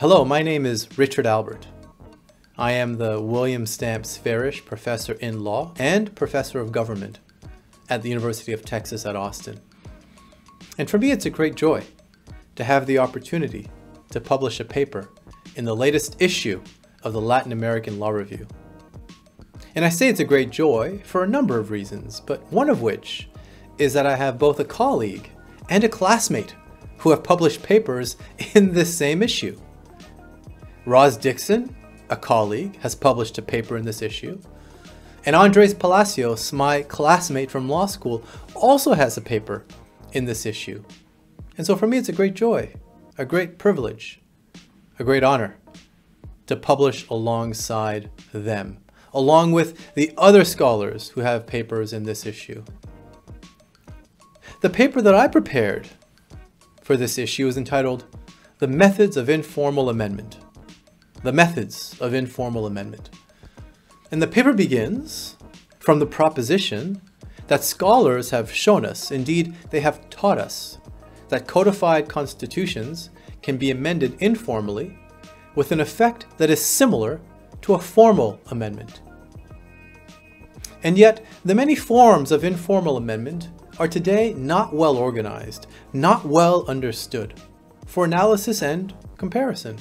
Hello, my name is Richard Albert. I am the William Stamps Farish Professor in Law and Professor of Government at the University of Texas at Austin. And for me, it's a great joy to have the opportunity to publish a paper in the latest issue of the Latin American Law Review. And I say it's a great joy for a number of reasons, but one of which is that I have both a colleague and a classmate who have published papers in this same issue. Roz Dixon, a colleague, has published a paper in this issue. And Andres Palacios, my classmate from law school, also has a paper in this issue. And so for me, it's a great joy, a great privilege, a great honor to publish alongside them, along with the other scholars who have papers in this issue. The paper that I prepared for this issue is entitled "The Methods of Informal Amendment." The Methods of Informal Amendment. And the paper begins from the proposition that scholars have shown us, indeed they have taught us, that codified constitutions can be amended informally with an effect that is similar to a formal amendment. And yet, the many forms of informal amendment are today not well organized, not well understood for analysis and comparison.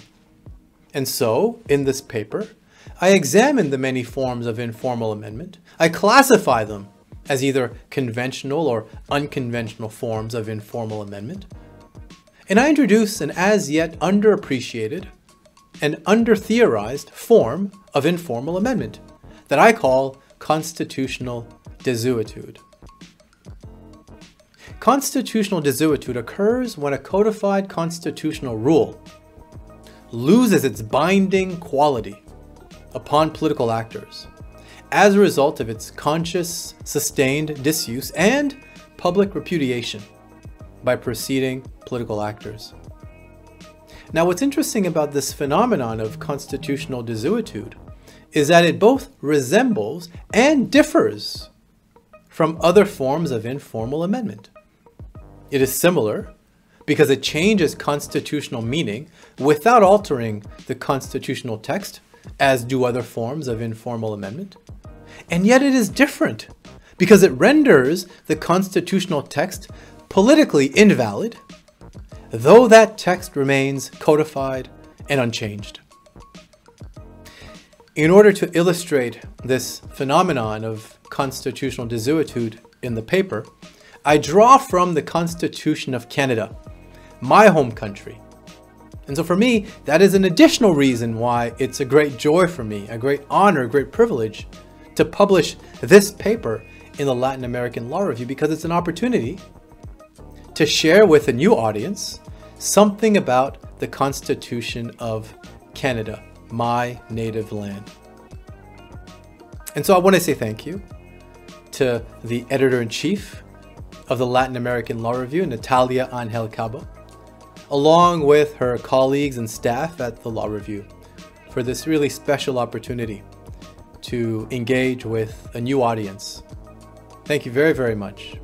And so, in this paper, I examine the many forms of informal amendment. I classify them as either conventional or unconventional forms of informal amendment. And I introduce an as yet underappreciated and under-theorized form of informal amendment that I call constitutional desuetude. Constitutional desuetude occurs when a codified constitutional rule loses its binding quality upon political actors as a result of its conscious, sustained disuse and public repudiation by preceding political actors. Now, what's interesting about this phenomenon of constitutional desuetude is that it both resembles and differs from other forms of informal amendment. It is similar because it changes constitutional meaning without altering the constitutional text, as do other forms of informal amendment. And yet it is different because it renders the constitutional text politically invalid, though that text remains codified and unchanged. In order to illustrate this phenomenon of constitutional desuetude in the paper, I draw from the Constitution of Canada, my home country. And so for me, that is an additional reason why it's a great joy for me, a great honor, a great privilege to publish this paper in the Latin American Law Review, because it's an opportunity to share with a new audience something about the Constitution of Canada, my native land. And so I want to say thank you to the editor-in-chief of the Latin American Law Review, Natalia Angel Cabo, along with her colleagues and staff at the Law Review, for this really special opportunity to engage with a new audience. Thank you very, very much.